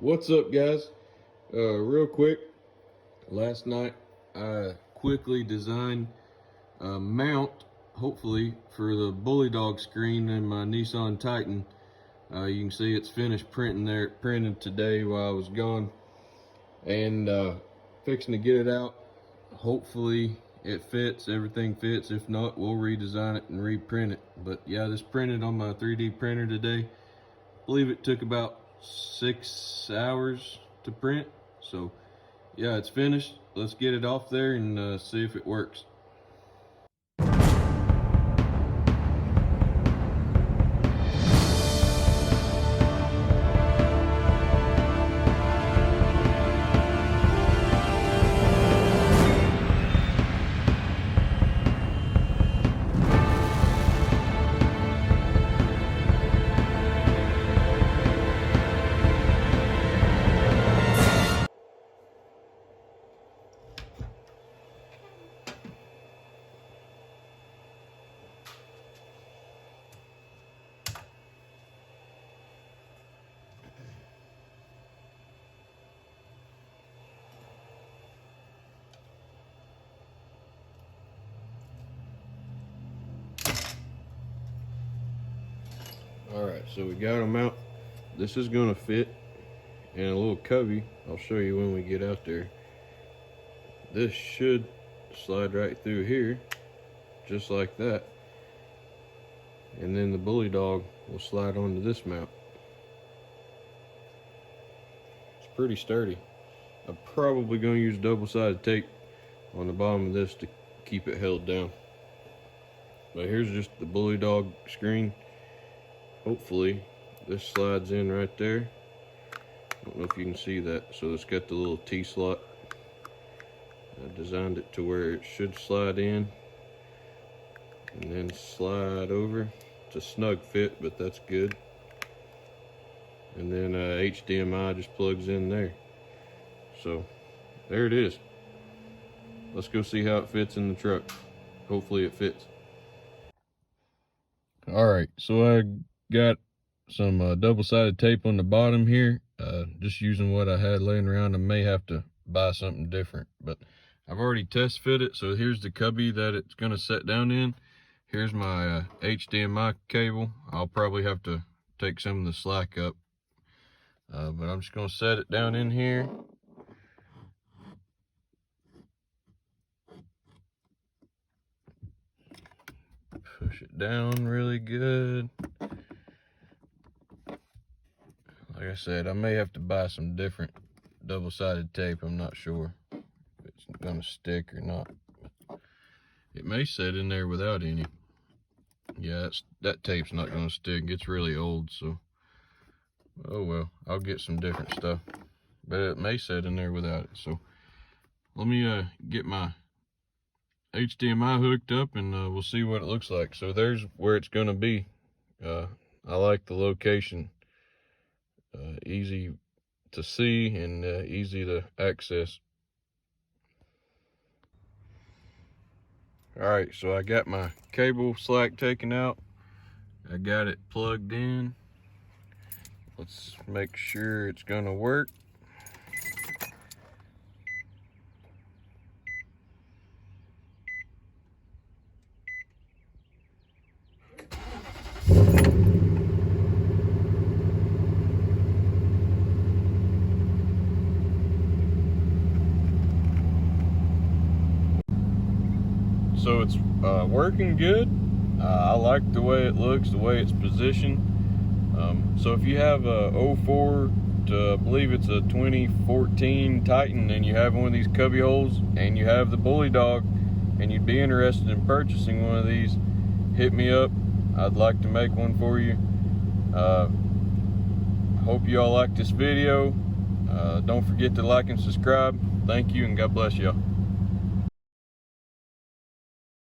What's up, guys? Real quick, last night I quickly designed a mount, hopefully, for the BullyDog screen in my Nissan Titan. You can see it's finished printing there. It printed today while I was gone, and fixing to get it out. Hopefully it fits, everything fits. If not, we'll redesign it and reprint it. But yeah, this printed on my 3D printer today. I believe it took about 6 hours to print. So yeah, it's finished. Let's get it off there and see if it works. Alright, so we got them out. This is going to fit in a little cubby. I'll show you when we get out there. This should slide right through here, just like that. And then the BullyDog will slide onto this mount. It's pretty sturdy. I'm probably going to use double-sided tape on the bottom of this to keep it held down. But here's just the BullyDog screen. Hopefully this slides in right there. I don't know if you can see that. So it's got the little T slot. I designed it to where it should slide in and then slide over. It's a snug fit, but that's good. And then HDMI just plugs in there. So there it is. Let's go see how it fits in the truck. Hopefully it fits. Alright, so I got some double-sided tape on the bottom here. Just using what I had laying around. I may have to buy something different, but I've already test fit it. So here's the cubby that it's going to set down in. Here's my HDMI cable. I'll probably have to take some of the slack up, but I'm just going to set it down in here. Push it down really good. Like I said, I may have to buy some different double-sided tape. I'm not sure if it's gonna stick or not. It may sit in there without any. Yeah, that tape's not gonna stick. It's really old, so oh well. I'll get some different stuff, but it may sit in there without it. So let me get my HDMI hooked up and we'll see what it looks like. So there's where it's gonna be. I like the location. Easy to see and easy to access. Alright, so I got my cable slack taken out. I got it plugged in. Let's make sure it's gonna work. So it's working good. I like the way it looks, the way it's positioned. So if you have a 04 to, I believe it's a 2014 Titan, and you have one of these cubby holes and you have the BullyDog and you'd be interested in purchasing one of these, hit me up. I'd like to make one for you. Hope you all like this video. Don't forget to like and subscribe. Thank you, and God bless y'all.